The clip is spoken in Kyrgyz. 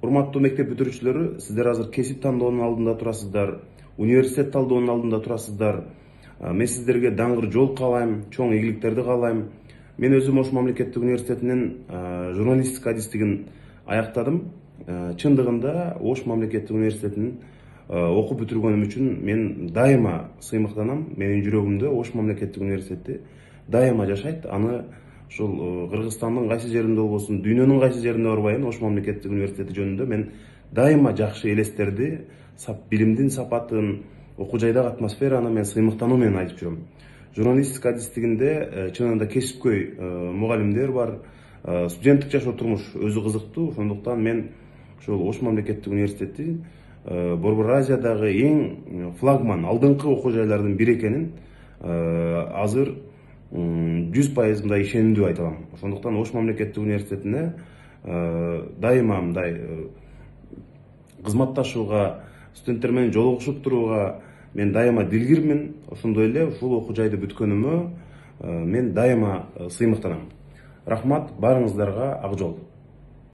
Урматтуу мектеп бүтүрүүчүлөрү, сиздер азыр кесип тандоонун алдында турасыздар, университет талдоонун алдында турасыздар. Мен сиздерге даңгыр жол каалайм, чоң ийгиликтерди каалайм. Мен өзүм Ош мамлекеттик университетинин журналистика адистигин аяктадым. Чындыгында Ош мамлекеттик университетинин окуп бүтүргөнүм үчүн мен дайыма сыймыктанам. Менин жүрөгүмдө Ош мамлекеттик университети дайыма жашайт. Аны ушул Кыргызстандын кайсы жеринде болбосун, дүйнөнүн кайсы жеринде барбайын, Ош мамлекеттик университети жөнүндө мен дайыма жакшы элестерди, билимдин сапатын, окуу жайдагы атмосфераны мен сыймыктануу менен айтып жүрөм. Журналистика адистигинде чынында кесипкөй мугалимдер бар. Студенттик жашоо турмуш өзү кызыктуу. Ошондуктан мен ушул Ош мамлекеттик университети Борбор Азиядагы эң флагман, алдыңкы окуу жайлардын бири экенин азыр 100% мындай ишенимдүү айта алам. Ошондуктан Ош мамлекеттик университетине дайыма мындай кызматташууга, студенттер менен жолугушуп турууга мен дайыма дилгирмин. Ошондой эле ушул окуу жайды бүткөнүмө мен дайыма сыймыктанам. Рахмат, баарыңыздарга ак жол.